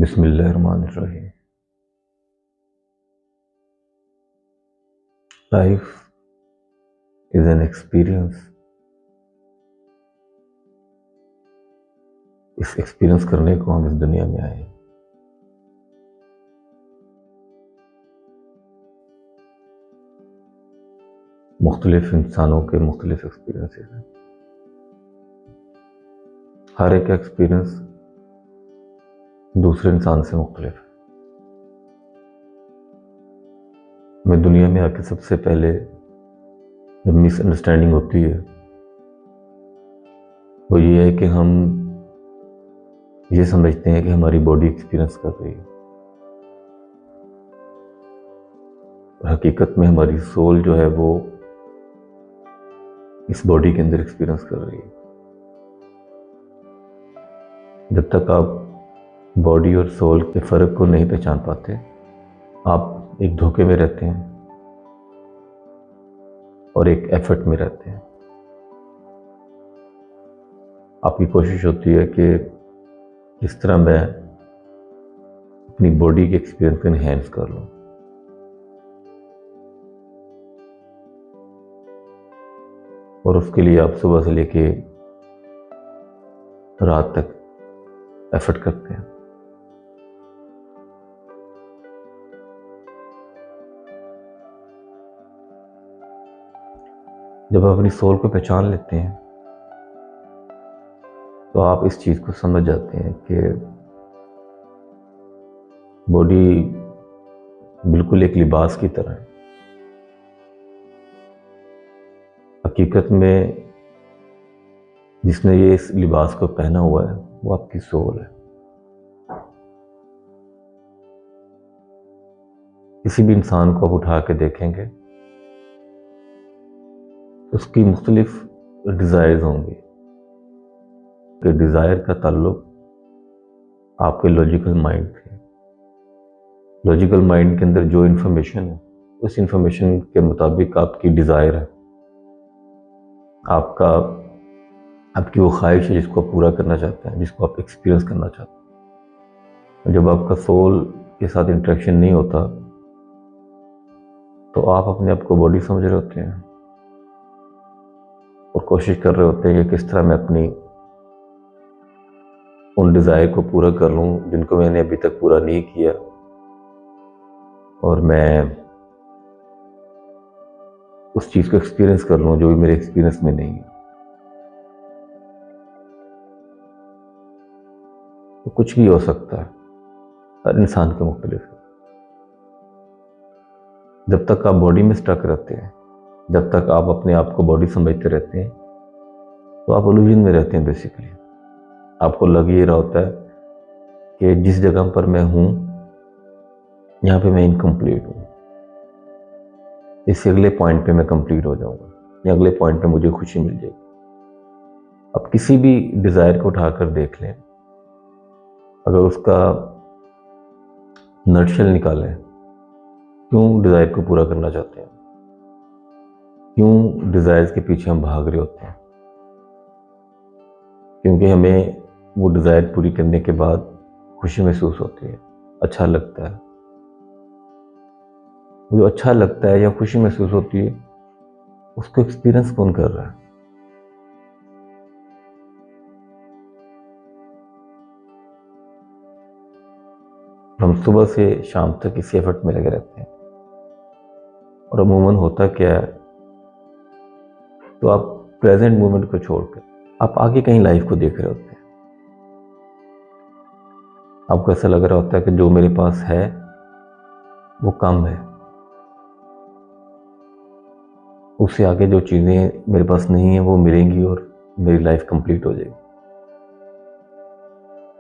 बिस्मिल्लाहिर्रहमानिर्रहीम। Life is an experience. इस experience करने को हम इस दुनिया में आए। मुख्तलिफ इंसानों के मुख्तलिफ एक्सपीरियंसेस हैं। हर एक एक्सपीरियंस दूसरे इंसान से मुख्तलिफ है। मैं दुनिया में आके सबसे पहले जब मिसअंडरस्टैंडिंग होती है वो ये है कि हम ये समझते हैं कि हमारी बॉडी एक्सपीरियंस कर रही है, और हकीकत में हमारी सोल जो है वो इस बॉडी के अंदर एक्सपीरियंस कर रही है। जब तक आप बॉडी और सोल के फ़र्क को नहीं पहचान पाते, आप एक धोखे में रहते हैं और एक एफर्ट में रहते हैं। आपकी कोशिश होती है कि किस तरह मैं अपनी बॉडी के एक्सपीरियंस को इन्हेंस कर लूं, और उसके लिए आप सुबह से लेके रात तक एफर्ट करते हैं। जब आप अपनी सोल को पहचान लेते हैं तो आप इस चीज़ को समझ जाते हैं कि बॉडी बिल्कुल एक लिबास की तरह है। हकीकत में जिसने ये इस लिबास को पहना हुआ है वो आपकी सोल है। किसी भी इंसान को आप उठा के देखेंगे उसकी मुख्तलिफ डिज़ायर्स होंगी। कि डिज़ायर का ताल्लुक आपके लॉजिकल माइंड से। लॉजिकल माइंड के अंदर जो इन्फॉर्मेशन है उस इन्फॉर्मेशन के मुताबिक आपकी डिज़ायर है, आपकी वो ख्वाहिश है जिसको आप पूरा करना चाहते हैं, जिसको आप एक्सपीरियंस करना चाहते हैं। जब आपका सोल के साथ इंटरेक्शन नहीं होता तो आप अपने आप को बॉडी समझ रहे होते हैं और कोशिश कर रहे होते हैं कि किस तरह मैं अपनी उन डिज़ायर को पूरा कर लूँ जिनको मैंने अभी तक पूरा नहीं किया, और मैं उस चीज़ को एक्सपीरियंस कर लूँ जो भी मेरे एक्सपीरियंस में नहीं है। तो कुछ भी हो सकता है, हर इंसान के मुख्तलिफ है। जब तक आप बॉडी में स्टक रहते हैं, जब तक आप अपने आप को बॉडी समझते रहते हैं तो आप इल्यूजन में रहते हैं। बेसिकली आपको लग ये रहा होता है कि जिस जगह पर मैं हूँ यहाँ पे मैं इनकम्प्लीट हूँ, इस अगले पॉइंट पे मैं कंप्लीट हो जाऊँगा, या अगले पॉइंट पे मुझे खुशी मिल जाएगी। अब किसी भी डिज़ायर को उठाकर देख लें, अगर उसका नटशेल निकालें, क्यों डिज़ायर को पूरा करना चाहते हैं, क्यों डिज़ायर्स के पीछे हम भाग रहे होते हैं? क्योंकि हमें वो डिज़ायर पूरी करने के बाद खुशी महसूस होती है, अच्छा लगता है। जो अच्छा लगता है या खुशी महसूस होती है उसको एक्सपीरियंस कौन कर रहा है? हम सुबह से शाम तक इसी एफर्ट में लगे रहते हैं, और अमूमन होता क्या है, तो आप प्रेजेंट मोमेंट को छोड़कर आप आगे कहीं लाइफ को देख रहे होते हैं। आपको ऐसा लग रहा होता है कि जो मेरे पास है वो कम है, उससे आगे जो चीज़ें मेरे पास नहीं है वो मिलेंगी और मेरी लाइफ कंप्लीट हो जाएगी।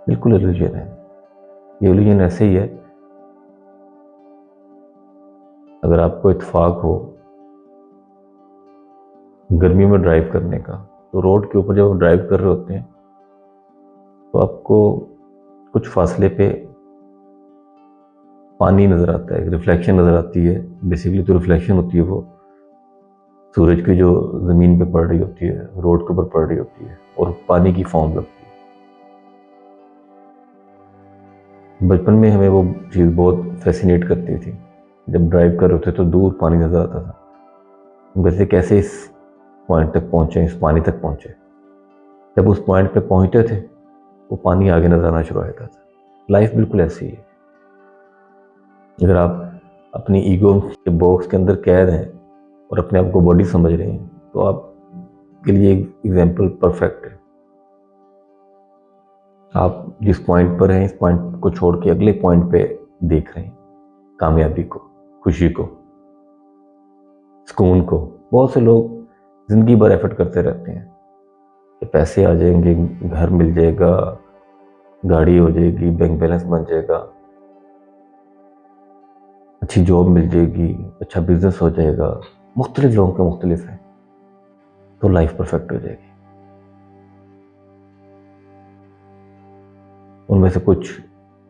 बिल्कुल इल्यूजन है। ये इल्यूजन ऐसे ही है, अगर आपको इत्तेफाक हो गर्मी में ड्राइव करने का, तो रोड के ऊपर जब आप ड्राइव कर रहे होते हैं तो आपको कुछ फासले पे पानी नज़र आता है, रिफ्लेक्शन नज़र आती है। बेसिकली तो रिफ्लेक्शन होती है वो सूरज की जो ज़मीन पे पड़ रही होती है, रोड के ऊपर पड़ रही होती है, और पानी की फॉर्म लगती है। बचपन में हमें वो चीज़ बहुत फैसिनेट करती थी। जब ड्राइव कर रहे थे तो दूर पानी नज़र आता था, वैसे कैसे इस पॉइंट तक पहुँचे, इस पानी तक पहुँचे। जब उस पॉइंट पे पहुँचते थे वो पानी आगे नज़र आना शुरू हो जाता था। लाइफ बिल्कुल ऐसी है। अगर आप अपनी ईगो के बॉक्स के अंदर कैद हैं और अपने आप को बॉडी समझ रहे हैं तो आपके लिए एग्जाम्पल परफेक्ट है। आप जिस पॉइंट पर हैं इस पॉइंट को छोड़ के अगले पॉइंट पे देख रहे हैं, कामयाबी को, खुशी को, सुकून को। बहुत से लोग जिंदगी भर एफर्ट करते रहते हैं कि पैसे आ जाएंगे, घर मिल जाएगा, गाड़ी हो जाएगी, बैंक बैलेंस बन जाएगा, अच्छी जॉब मिल जाएगी, अच्छा बिजनेस हो जाएगा। मुख्तलिफ लोगों के मुख्तलिफ है, तो लाइफ परफेक्ट हो जाएगी। उनमें से कुछ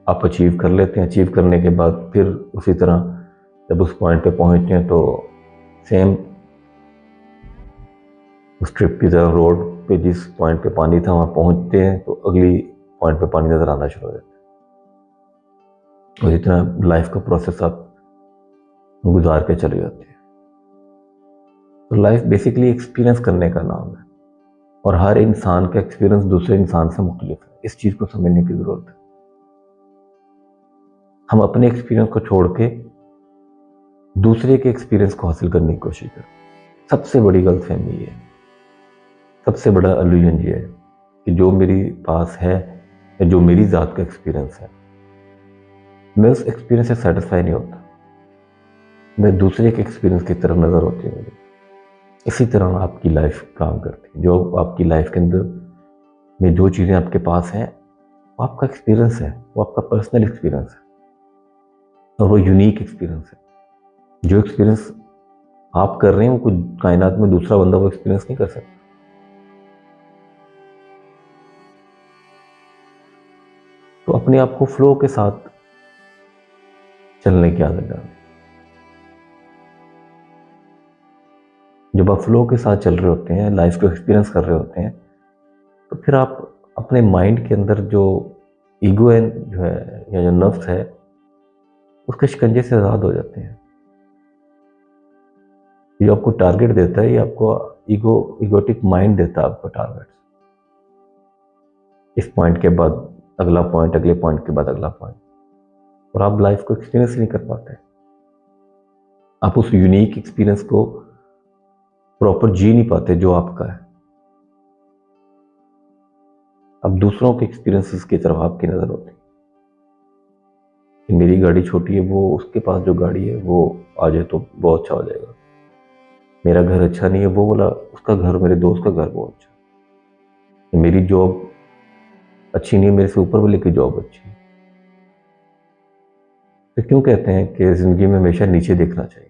आप अचीव कर लेते हैं, अचीव करने के बाद फिर उसी तरह जब उस पॉइंट पे पहुंचते हैं तो सेम उस ट्रिप की तरह रोड पे जिस पॉइंट पे पानी था वहां पहुंचते हैं तो अगली पॉइंट पे पानी नजर आना शुरू हो जाता है। और इतना लाइफ का प्रोसेस आप गुजार के चले जाते हैं। तो लाइफ बेसिकली एक्सपीरियंस करने का नाम है और हर इंसान का एक्सपीरियंस दूसरे इंसान से मुख्तलिफ है। इस चीज को समझने की जरूरत है। हम अपने एक्सपीरियंस को छोड़ के दूसरे के एक्सपीरियंस को हासिल करने की कोशिश करें। सबसे बड़ी गलतफहमी ये है, सबसे बड़ा इल्यूजन ये है कि जो मेरे पास है या जो मेरी ज़ात का एक्सपीरियंस है, मैं उस एक्सपीरियंस से सेटिस्फाई नहीं होता, मैं दूसरे के एक्सपीरियंस की तरफ नज़र होती है मेरी। इसी तरह आपकी लाइफ काम करती है। जो आपकी लाइफ के अंदर में जो चीज़ें आपके पास हैं वो आपका एक्सपीरियंस है, वो आपका पर्सनल एक्सपीरियंस है और वो यूनिक एक्सपीरियंस है। जो एक्सपीरियंस आप कर रहे हैं वो कुछ कायनात में दूसरा बंदा वो एक्सपीरियंस नहीं कर सकता। तो अपने आप को फ्लो के साथ चलने की आदत डालें। जब आप फ्लो के साथ चल रहे होते हैं, लाइफ को एक्सपीरियंस कर रहे होते हैं, तो फिर आप अपने माइंड के अंदर जो ईगो है जो है या जो नफ्स है उसके शिकंजे से आज़ाद हो जाते हैं। जो आपको टारगेट देता है ये आपको ईगोटिक माइंड देता है आपको टारगेट। इस पॉइंट के बाद अगला पॉइंट, अगले पॉइंट के बाद अगला पॉइंट, और आप लाइफ को एक्सपीरियंस नहीं कर पाते। आप उस यूनिक एक्सपीरियंस को प्रॉपर जी नहीं पाते जो आपका है। अब दूसरों के एक्सपीरियंसेस की तरफ आपकी नजर होती है कि मेरी गाड़ी छोटी है, वो उसके पास जो गाड़ी है वो आ जाए तो बहुत अच्छा हो जाएगा। मेरा घर अच्छा नहीं है, वो बोला उसका घर, मेरे दोस्त का घर बहुत अच्छा है। मेरी जॉब अच्छी नहीं है, मेरे से ऊपर वाले की जॉब अच्छी है। तो क्यों कहते हैं कि जिंदगी में हमेशा नीचे देखना चाहिए।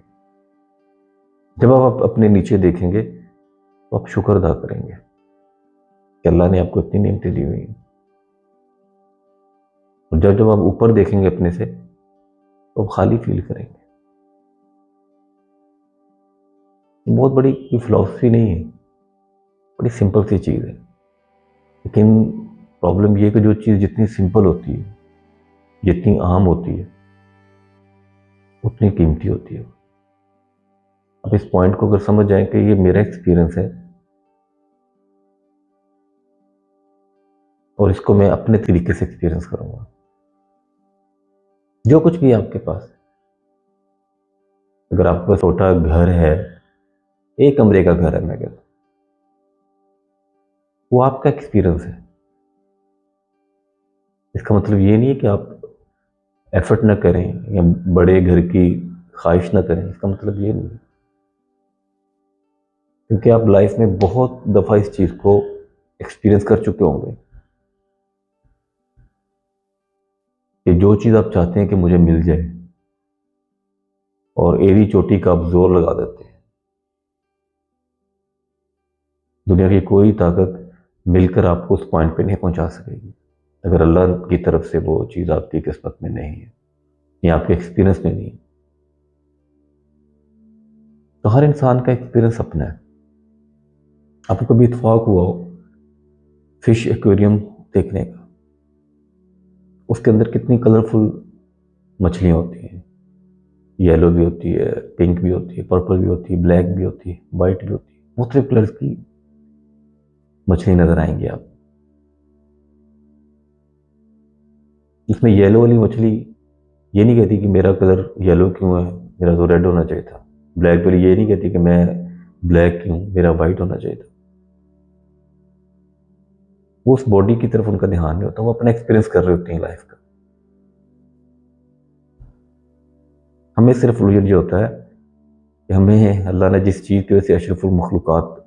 जब आप अपने नीचे देखेंगे तो आप शुक्र अदा करेंगे कि अल्लाह ने आपको इतनी नेमतें दी हुई हैं। और जब जब आप ऊपर देखेंगे अपने से तो आप खाली फील करेंगे। बहुत बड़ी कोई फिलॉसफी नहीं है, बड़ी सिंपल सी चीज़ है। लेकिन प्रॉब्लम ये है कि जो चीज़ जितनी सिंपल होती है, जितनी आम होती है, उतनी कीमती होती है। अब इस पॉइंट को अगर समझ जाए कि ये मेरा एक्सपीरियंस है और इसको मैं अपने तरीके से एक्सपीरियंस करूंगा। जो कुछ भी आपके पास है, अगर आपके पास छोटा घर है, एक कमरे का घर है, मैं कहता हूं वो आपका एक्सपीरियंस है। इसका मतलब ये नहीं है कि आप एफर्ट ना करें या बड़े घर की ख्वाहिश ना करें। इसका मतलब ये नहीं है, क्योंकि आप लाइफ में बहुत दफा इस चीज को एक्सपीरियंस कर चुके होंगे कि जो चीज आप चाहते हैं कि मुझे मिल जाए और एड़ी चोटी का आप जोर लगा देते हैं। दुनिया की कोई ताकत मिलकर आपको उस पॉइंट पे नहीं पहुंचा सकेगी अगर अल्लाह की तरफ से वो चीज़ आपकी किस्मत में नहीं है या आपके एक्सपीरियंस में नहीं है। तो हर इंसान का एक्सपीरियंस अपना है। आपको कभी इत्तेफाक हुआ हो फिश एक्वेरियम देखने का, उसके अंदर कितनी कलरफुल मछलियाँ होती हैं, येलो भी होती है, पिंक भी होती है, पर्पल भी होती है, ब्लैक भी होती है, वाइट भी होती है, मुख्तलिफ कलर्स की मछली नजर आएंगी आप। इसमें येलो वाली मछली ये नहीं कहती कि मेरा कलर येलो क्यों है, मेरा तो रेड होना चाहिए था। ब्लैक वाली ये नहीं कहती कि मैं ब्लैक क्यों, मेरा वाइट होना चाहिए था। वो उस बॉडी की तरफ उनका ध्यान नहीं होता, वो अपना एक्सपीरियंस कर रहे होते हैं लाइफ का। हमें सिर्फ ये होता है कि हमें अल्लाह ने जिस चीज़ की वजह से अशरफुल मखलूक़ात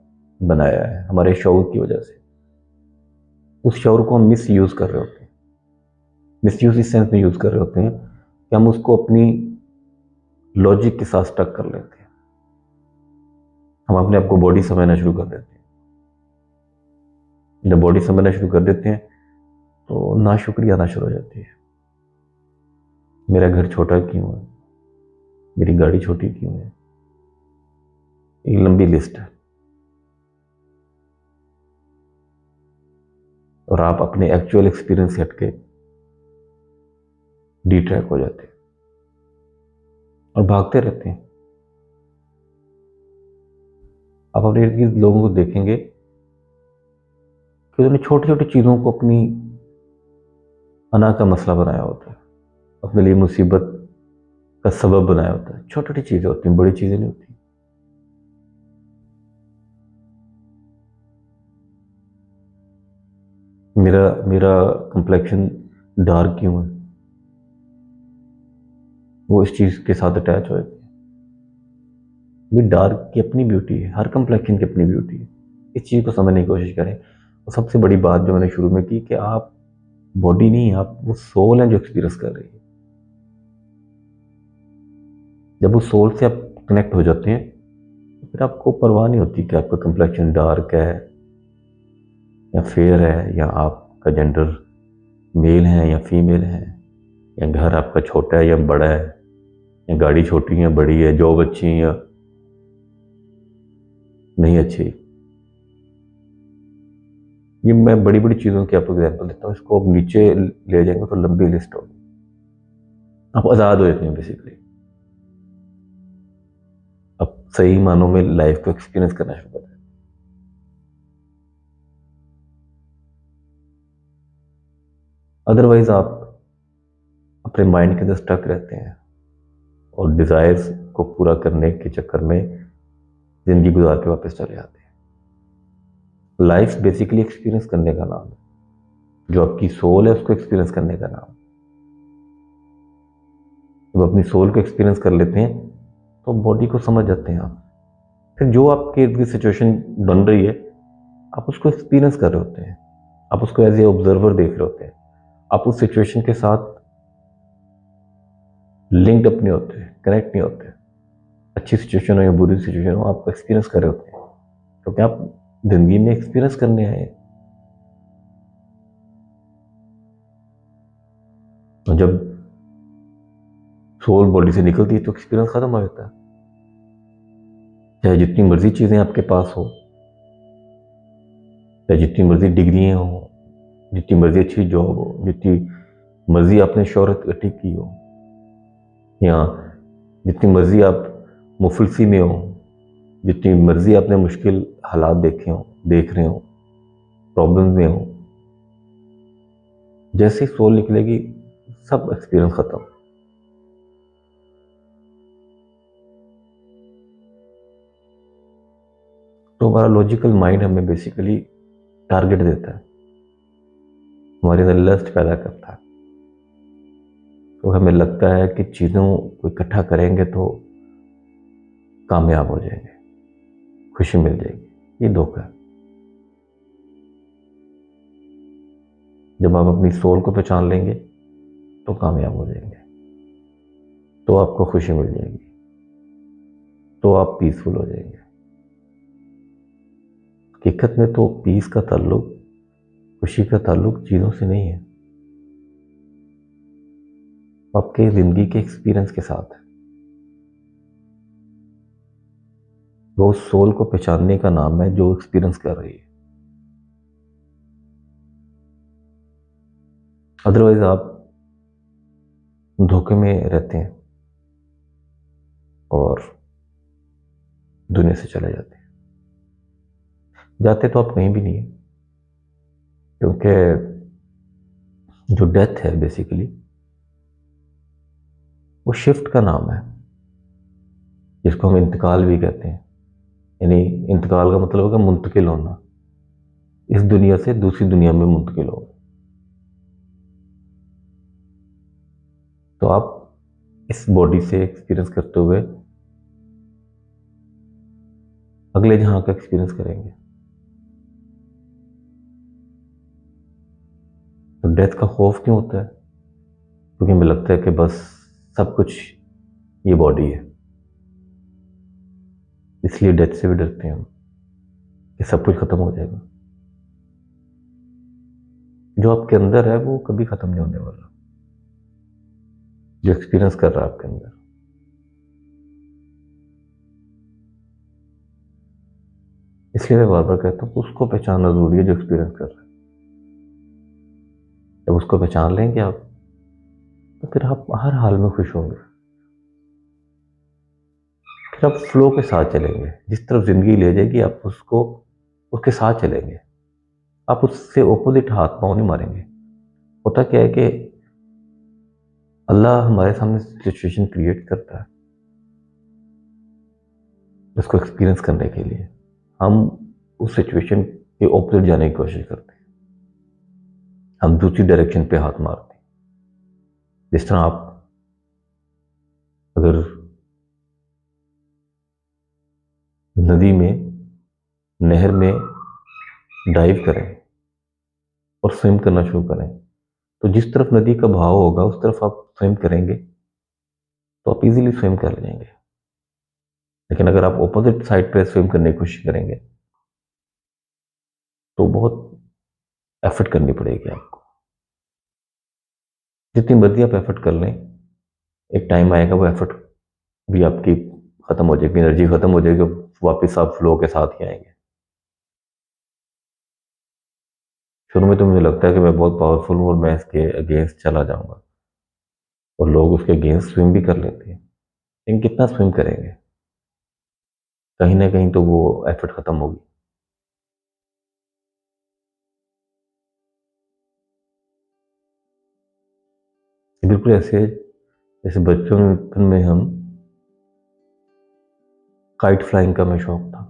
बनाया है, हमारे शऊर की वजह से, उस शऊर को हम मिस यूज़ कर रहे होते हैं। मिस यूज़ इस सेंस में यूज़ कर रहे होते हैं कि हम उसको अपनी लॉजिक के साथ स्टक कर लेते हैं। हम अपने आप को बॉडी समझना शुरू कर देते हैं। जब बॉडी समझना शुरू कर देते हैं तो नाशुक्री आना शुरू हो जाती है। मेरा घर छोटा क्यों है, मेरी गाड़ी छोटी क्यों है, एक लंबी लिस्ट है। और आप अपने एक्चुअल एक्सपीरियंस से हटके डी ट्रैक हो जाते हैं और भागते रहते हैं। आप अपने इर्द गिर्द लोगों को देखेंगे कि उन्होंने छोटी छोटी चीज़ों को अपनी अना का मसला बनाया होता है, अपने लिए मुसीबत का सबब बनाया होता है। छोटी छोटी चीज़ें होती हैं, बड़ी चीज़ें नहीं होती। मेरा मेरा कंप्लेक्शन डार्क क्यों है, वो इस चीज़ के साथ अटैच हो जाती है। डार्क की अपनी ब्यूटी है, हर कंप्लेक्शन की अपनी ब्यूटी है। इस चीज़ को समझने की कोशिश करें। और सबसे बड़ी बात जो मैंने शुरू में की कि आप बॉडी नहीं, आप वो सोल है जो एक्सपीरियंस कर रही है। जब उस सोल से आप कनेक्ट हो जाते हैं तो फिर आपको परवाह नहीं होती कि आपका कंप्लेक्शन डार्क है या फेयर है, या आपका जेंडर मेल है या फीमेल है, या घर आपका छोटा है या बड़ा है, या गाड़ी छोटी है बड़ी है, जॉब अच्छी है या नहीं अच्छी। ये मैं बड़ी बड़ी चीज़ों की आपको एग्जाम्पल देता हूँ, इसको आप नीचे ले जाएंगे तो लंबी लिस्ट होगी। आप आज़ाद हो जाते हैं बेसिकली। आप सही मानों में लाइफ को एक्सपीरियंस करना शुरू करते हैं। अदरवाइज आप अपने माइंड के अंदर स्टक रहते हैं और डिजायर्स को पूरा करने के चक्कर में जिंदगी गुजार के वापस चले आते हैं। लाइफ बेसिकली एक्सपीरियंस करने का नाम है। जो आपकी सोल है उसको एक्सपीरियंस करने का नाम। जब अपनी सोल को एक्सपीरियंस कर लेते हैं तो बॉडी को समझ जाते हैं आप। फिर जो आपके इर्द गिर्द सिचुएशन बन रही है आप उसको एक्सपीरियंस कर रहे होते हैं, आप उसको एज ए ऑब्जर्वर देख रहे होते हैं। आप उस सिचुएशन के साथ लिंक्ड अप नहीं होते, कनेक्ट नहीं होते। अच्छी सिचुएशन हो या बुरी सिचुएशन हो, आप एक्सपीरियंस कर रहे होते हैं क्योंकि आप जिंदगी में एक्सपीरियंस करने आए हैं। और जब सोल बॉडी से निकलती है तो एक्सपीरियंस खत्म हो जाता है। चाहे जितनी मर्जी चीजें आपके पास हो, चाहे जितनी मर्जी डिग्रियां हो, जितनी मर्जी अच्छी जॉब हो, जितनी मर्जी आपने शोहरत इकट्ठी की हो, या जितनी मर्जी आप मुफलसी में हो, जितनी मर्जी आपने मुश्किल हालात देखे हो, देख रहे हो, प्रॉब्लम में हो, जैसे ही सोल निकलेगी सब एक्सपीरियंस खत्म। तो हमारा लॉजिकल माइंड हमें बेसिकली टारगेट देता है, हमारे अंदर लस्ट पैदा करता है। तो हमें लगता है कि चीज़ों को इकट्ठा करेंगे तो कामयाब हो जाएंगे, खुशी मिल जाएगी। ये धोखा है। जब आप अपनी सोल को पहचान लेंगे तो कामयाब हो जाएंगे, तो आपको खुशी मिल जाएगी, तो आप पीसफुल हो जाएंगे। हकीकत में तो पीस का ताल्लुक, खुशी का ताल्लुक चीज़ों से नहीं है, आपके ज़िंदगी के एक्सपीरियंस के साथ है। वो सोल को पहचानने का नाम है जो एक्सपीरियंस कर रही है। अदरवाइज आप धोखे में रहते हैं और दुनिया से चले जाते हैं। जाते तो आप कहीं भी नहीं है, क्योंकि जो डेथ है बेसिकली वो शिफ्ट का नाम है, जिसको हम इंतकाल भी कहते हैं। यानी इंतकाल का मतलब होगा मुंतकिल होना, इस दुनिया से दूसरी दुनिया में मुंतकिल होगा। तो आप इस बॉडी से एक्सपीरियंस करते हुए अगले जहां का एक्सपीरियंस करेंगे। तो डेथ का खौफ क्यों होता है? क्योंकि हमें लगता है कि बस सब कुछ ये बॉडी है, इसलिए डेथ से भी डरते हैं हम कि सब कुछ खत्म हो जाएगा। जो आपके अंदर है वो कभी खत्म नहीं होने वाला, जो एक्सपीरियंस कर रहा है आपके अंदर। इसलिए मैं बार बार कहता हूँ उसको पहचानना जरूरी है जो एक्सपीरियंस कर रहा है। जब उसको पहचान लेंगे आप, तो फिर आप हर हाल में खुश होंगे। फिर आप फ्लो के साथ चलेंगे, जिस तरफ जिंदगी ले जाएगी आप उसको उसके साथ चलेंगे। आप उससे ओपोजिट हाथ पांव नहीं मारेंगे। होता क्या है कि अल्लाह हमारे सामने सिचुएशन क्रिएट करता है उसको एक्सपीरियंस करने के लिए। हम उस सिचुएशन के ओपोजिट जाने की कोशिश करते हैं, हम दूसरी डायरेक्शन पे हाथ मारते हैं। जिस तरह आप अगर नदी में, नहर में डाइव करें और स्विम करना शुरू करें, तो जिस तरफ नदी का बहाव होगा उस तरफ आप स्विम करेंगे तो आप इजीली स्विम कर लेंगे। लेकिन अगर आप ऑपोजिट साइड पे स्विम करने की कोशिश करेंगे तो बहुत एफर्ट करनी पड़ेगी आपको। जितनी मर्जी आप एफर्ट कर लें, एक टाइम आएगा वो एफर्ट भी आपकी खत्म हो जाएगी, एनर्जी खत्म हो जाएगी, वापस आप फ्लो के साथ ही आएंगे। शुरू में तो मुझे लगता है कि मैं बहुत पावरफुल हूँ और मैं इसके अगेंस्ट चला जाऊंगा, और लोग उसके अगेंस्ट स्विम भी कर लेते हैं। लेकिन कितना स्विम करेंगे? कहीं ना कहीं तो वो एफर्ट खत्म होगी। बिल्कुल ऐसे जैसे बचपन में हम काइट फ्लाइंग का मैं शौक था।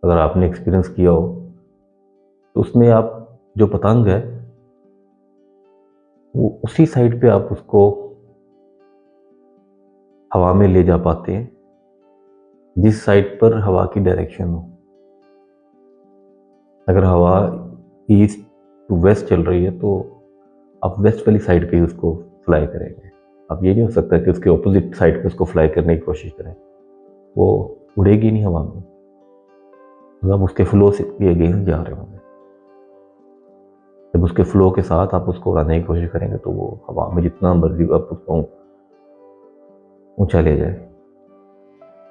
अगर आपने एक्सपीरियंस किया हो तो उसमें आप जो पतंग है वो उसी साइड पे आप उसको हवा में ले जा पाते हैं जिस साइड पर हवा की डायरेक्शन हो। अगर हवा ईस्ट टू वेस्ट चल रही है तो आप वेस्ट वाली साइड पे ही उसको फ्लाई करेंगे। अब ये नहीं हो सकता कि उसके ऑपोजिट साइड पे उसको फ्लाई करने की कोशिश करें, वो उड़ेगी नहीं हवा में। तो आप उसके फ्लो से के अगेंस्ट जा रहे होंगे। जब उसके फ्लो के साथ आप उसको उड़ाने की कोशिश करेंगे तो वो हवा में जितना मर्जी आप उसको ऊंचा ले जाए।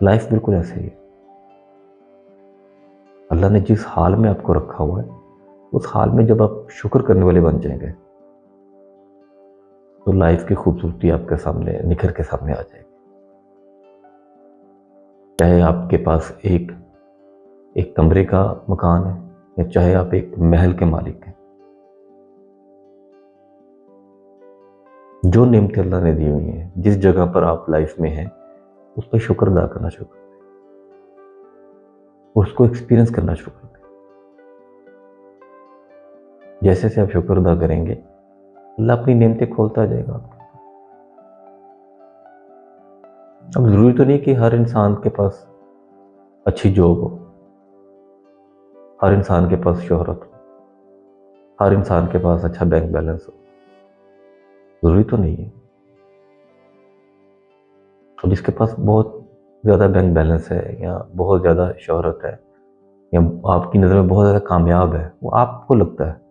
लाइफ बिल्कुल ऐसे ही है। अल्लाह ने जिस हाल में आपको रखा हुआ है उस हाल में जब आप शुक्र करने वाले बन जाएंगे तो लाइफ की खूबसूरती आपके सामने निखर के सामने आ जाएगी। चाहे आपके पास एक एक कमरे का मकान है या चाहे आप एक महल के मालिक हैं, जो नेमतें अल्लाह ने दी हुई हैं, जिस जगह पर आप लाइफ में हैं उस पर शुक्र अदा करना शुरू करें, उसको एक्सपीरियंस करना शुरू कर दें। जैसे जैसे आप शुक्र अदा करेंगे अल्लाह अपनी नेमतें खोलता जाएगा आपको। अब जरूरी तो नहीं कि हर इंसान के पास अच्छी जॉब हो, हर इंसान के पास शोहरत हो, हर इंसान के पास अच्छा बैंक बैलेंस हो। जरूरी तो नहीं है। तो जिसके पास बहुत ज़्यादा बैंक बैलेंस है या बहुत ज़्यादा शोहरत है या आपकी नज़र में बहुत ज़्यादा कामयाब है, वो आपको लगता है,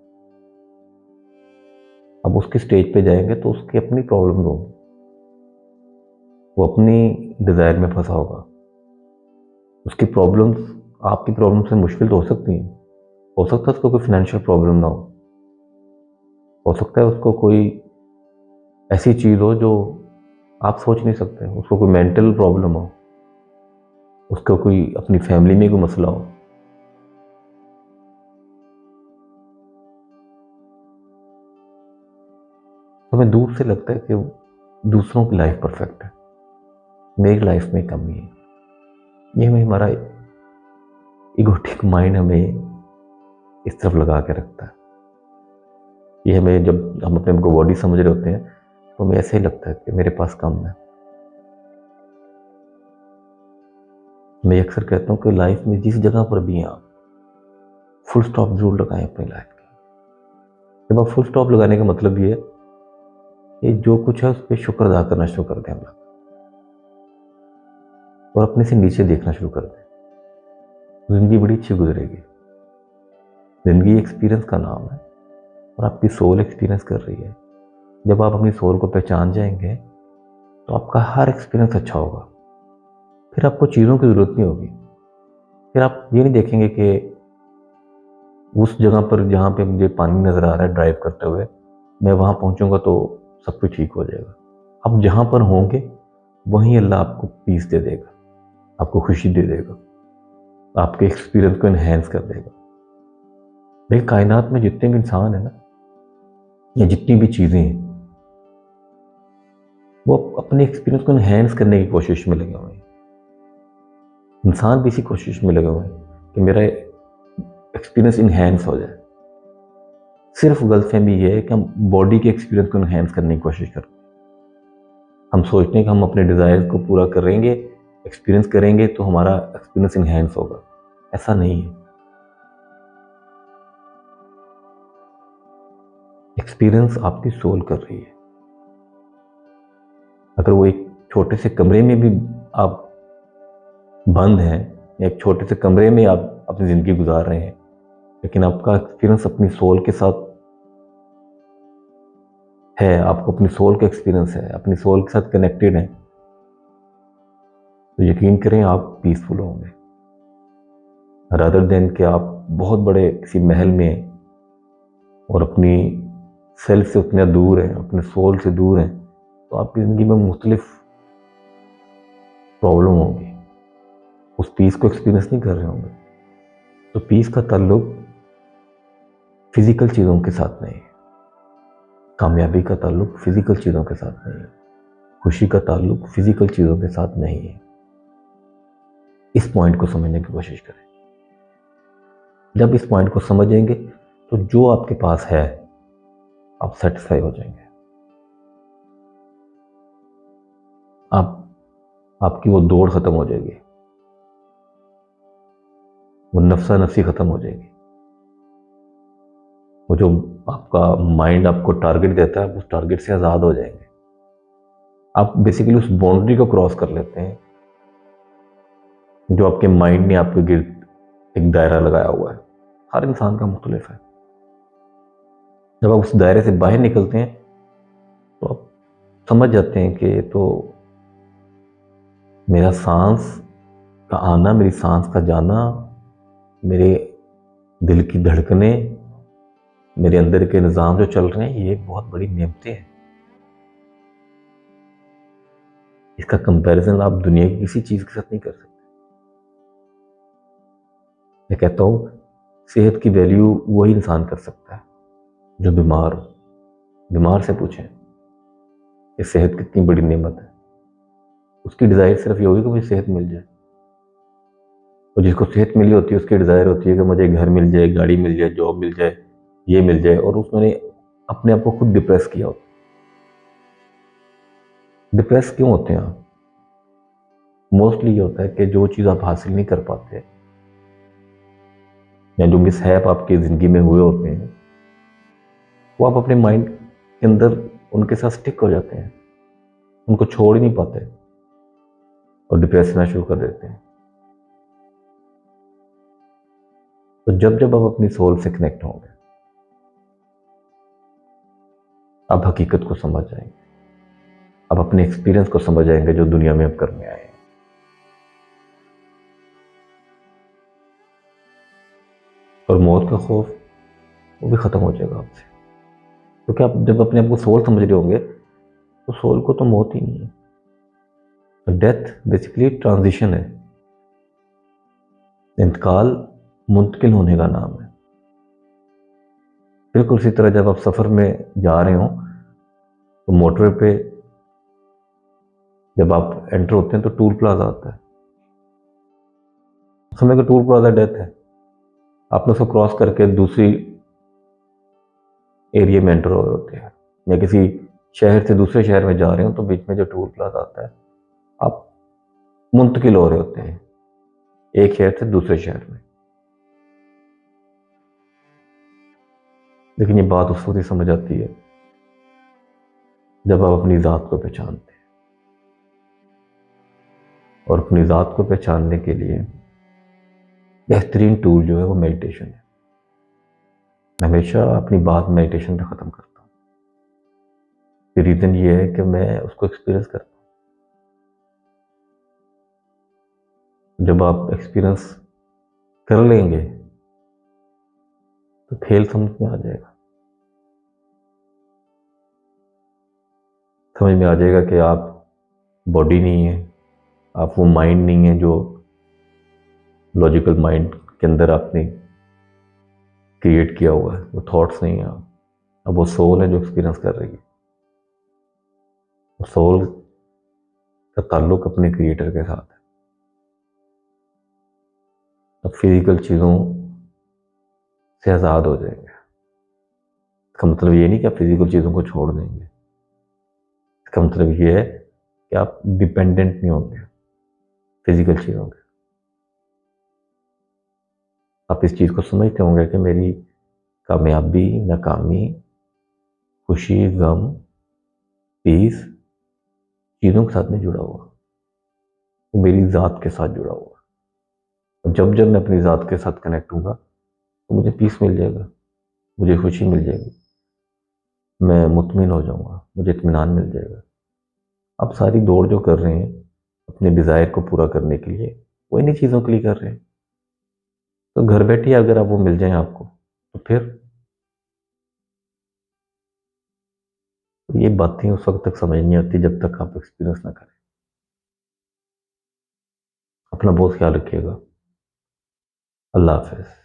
अब उसकी स्टेज पे जाएंगे तो उसकी अपनी प्रॉब्लम होगी, वो अपनी डिज़ायर में फंसा होगा। उसकी प्रॉब्लम्स आपकी प्रॉब्लम से मुश्किल तो हो सकती हैं। हो सकता है उसको कोई फाइनेंशियल प्रॉब्लम ना हो सकता है उसको कोई ऐसी चीज़ हो जो आप सोच नहीं सकते, उसको कोई मेंटल प्रॉब्लम हो, उसका कोई अपनी फैमिली में कोई मसला हो, तो हमें दूर से लगता है कि दूसरों की लाइफ परफेक्ट है, मेरी लाइफ में कमी है। ये हमें हमारा इगोटिक माइंड हमें इस तरफ लगा के रखता है। ये हमें, जब हम अपने को बॉडी समझ रहे होते हैं, तो हमें ऐसे ही लगता है कि मेरे पास कम है। मैं अक्सर कहता हूँ कि लाइफ में जिस जगह पर भी हैं आप, फुल स्टॉप जरूर लगाएं अपनी लाइफ का। जब आप फुल स्टॉप लगाने का मतलब ये है कि जो कुछ है उस पर शुक्र अदा करना शुरू कर दें हम लोग, और अपने से नीचे देखना शुरू कर दें। जिंदगी बड़ी अच्छी गुजरेगी। जिंदगी एक्सपीरियंस का नाम है, और आपकी सोल एक्सपीरियंस कर रही है। जब आप अपनी सोल को पहचान जाएंगे तो आपका हर एक्सपीरियंस अच्छा होगा। फिर आपको चीज़ों की ज़रूरत नहीं होगी। फिर आप ये नहीं देखेंगे कि उस जगह पर जहाँ पे मुझे पानी नज़र आ रहा है ड्राइव करते हुए, मैं वहाँ पहुँचूंगा तो सब कुछ ठीक हो जाएगा। आप जहाँ पर होंगे वहीं अल्लाह आपको पीस दे देगा, आपको खुशी दे देगा, आपके एक्सपीरियंस को इन्हेंस कर देगा। लेकिन कायनात में जितने भी इंसान है ना, या जितनी भी चीज़ें हैं, वो अपने एक्सपीरियंस को इन्हेंस करने की कोशिश में लगे हुए हैं। इंसान भी इसी कोशिश में लगे हुए हैं कि मेरा एक्सपीरियंस इन्हेंस हो जाए। सिर्फ गलतफहमी ये है कि हम बॉडी के एक्सपीरियंस को इन्हेंस करने की कोशिश करते हैं। हम सोचते हैं कि हम अपने डिज़ायर्स को पूरा करेंगे, एक्सपीरियंस करेंगे तो हमारा एक्सपीरियंस इन्हेंस होगा। ऐसा नहीं है। एक्सपीरियंस आपकी सोल कर रही है। अगर वो एक छोटे से कमरे में भी आप बंद हैं, या एक छोटे से कमरे में आप अपनी ज़िंदगी गुजार रहे हैं, लेकिन आपका एक्सपीरियंस अपनी सोल के साथ है, आपको अपनी सोल का एक्सपीरियंस है, अपनी सोल के साथ कनेक्टेड है, तो यकीन करें आप पीसफुल होंगे। रादर देन कि आप बहुत बड़े किसी महल में और अपनी सेल्फ से उतने दूर हैं, अपने सोल से दूर हैं, तो आपकी ज़िंदगी में मुख्तलिफ प्रॉब्लम होगी, उस पीस को एक्सपीरियंस नहीं कर रहे होंगे। तो पीस का ताल्लुक फिजिकल चीज़ों के साथ नहीं है, कामयाबी का ताल्लुक फिजिकल चीज़ों के साथ नहीं है, खुशी का ताल्लुक फिजिकल चीज़ों के साथ नहीं है। इस पॉइंट को समझने की कोशिश करें। जब इस पॉइंट को समझेंगे तो जो आपके पास है आप सेटिस्फाई हो जाएंगे। आपकी वो दौड़ खत्म हो जाएगी, वो नफसा नफसी खत्म हो जाएगी। वो जो आपका माइंड आपको टारगेट देता है, उस टारगेट से आज़ाद हो जाएंगे। आप बेसिकली उस बाउंड्री को क्रॉस कर लेते हैं जो आपके माइंड ने आपके गिर्द एक दायरा लगाया हुआ है। हर इंसान का मुख्तलिफ है। जब आप उस दायरे से बाहर निकलते हैं तो आप समझ जाते हैं कि तो मेरा सांस का आना, मेरी सांस का जाना, मेरे दिल की धड़कनें, मेरे अंदर के निज़ाम जो चल रहे हैं, ये बहुत बड़ी नेमतें हैं। इसका कंपैरिजन आप दुनिया की किसी चीज़ के साथ नहीं कर सकते। मैं कहता हूँ सेहत की वैल्यू वही इंसान कर सकता है जो बीमार हो। बीमार से पूछें कि सेहत कितनी बड़ी नेमत है। उसकी डिज़ायर सिर्फ ये होगी कि मुझे सेहत मिल जाए, और जिसको सेहत मिली होती है उसकी डिज़ायर होती है कि मुझे घर मिल जाए, गाड़ी मिल जाए, जॉब मिल जाए, ये मिल जाए, और उसने अपने आप को खुद डिप्रेस किया होता है। डिप्रेस क्यों होते हैं आप? मोस्टली ये होता है कि जो चीज़ आप हासिल नहीं कर पाते, या जो मिसहैप आपकी ज़िंदगी में हुए होते हैं, वो आप अपने माइंड के अंदर उनके साथ स्टिक हो जाते हैं, उनको छोड़ ही नहीं पाते और डिप्रेस होना शुरू कर देते हैं। तो जब जब आप अपनी सोल से कनेक्ट होंगे, आप हकीकत को समझ जाएंगे, आप अपने एक्सपीरियंस को समझ जाएंगे जो दुनिया में आप करने आए हैं। और मौत का खौफ वो भी ख़त्म हो जाएगा आपसे, क्योंकि आप जब अपने आप को सोल समझ रहे होंगे तो सोल को तो मौत ही नहीं है। तो डेथ बेसिकली ट्रांजिशन है, इंतकाल मुंतकिल होने का नाम है। बिल्कुल उसी तरह जब आप सफ़र में जा रहे हो तो मोटरवे पे जब आप एंटर होते हैं तो टूल प्लाजा आता है, समय का टूल प्लाजा डेथ है। आपने उसको क्रॉस करके दूसरी एरिया में एंटर हो रहे होते हैं, या किसी शहर से दूसरे शहर में जा रहे हो तो बीच में जो टूल प्लाजा आता है, आप मुंतकिल हो रहे होते हैं एक शहर से दूसरे शहर में। लेकिन ये बात उस वक्त ही समझ आती है जब आप अपनी ज़ात को पहचानते हैं, और अपनी ज़ात को पहचानने के लिए बेहतरीन टूल जो है वो मेडिटेशन है। मैं हमेशा अपनी बात मेडिटेशन पे ख़त्म करता हूँ। रीज़न ये है कि मैं उसको एक्सपीरियंस करता हूँ। जब आप एक्सपीरियंस कर लेंगे तो खेल समझ में आ जाएगा। समझ में आ जाएगा कि आप बॉडी नहीं है, आप वो माइंड नहीं है जो लॉजिकल माइंड के अंदर आपने क्रिएट किया हुआ है, वो थॉट्स नहीं है आप। अब वो सोल है जो एक्सपीरियंस कर रही है। सोल का ताल्लुक अपने क्रिएटर के साथ है। अब फिजिकल चीज़ों से आज़ाद हो जाएंगे। इसका मतलब ये नहीं कि आप फिजिकल चीज़ों को छोड़ देंगे, इसका मतलब ये है कि आप डिपेंडेंट नहीं होंगे फिजिकल चीज़ों के। आप इस चीज़ को समझते होंगे कि मेरी कामयाबी, नाकामी, खुशी, गम, पीस चीज़ों के साथ नहीं जुड़ा हुआ, वो मेरी ज़ात के साथ जुड़ा हुआ। और जब जब मैं अपनी ज़ात के साथ कनेक्ट हूँगा तो मुझे पीस मिल जाएगा, मुझे खुशी मिल जाएगी, मैं मुतमिन हो जाऊँगा, मुझे इत्मीनान मिल जाएगा। आप सारी दौड़ जो कर रहे हैं अपने डिज़ायर को पूरा करने के लिए, वो इन्हीं चीज़ों के लिए कर रहे हैं। तो घर बैठे अगर आप वो मिल जाए आपको, तो फिर ये बातें उस वक्त तक समझ नहीं आती जब तक आप एक्सपीरियंस ना करें। अपना बहुत ख्याल रखिएगा। अल्लाह हाफ़िज़।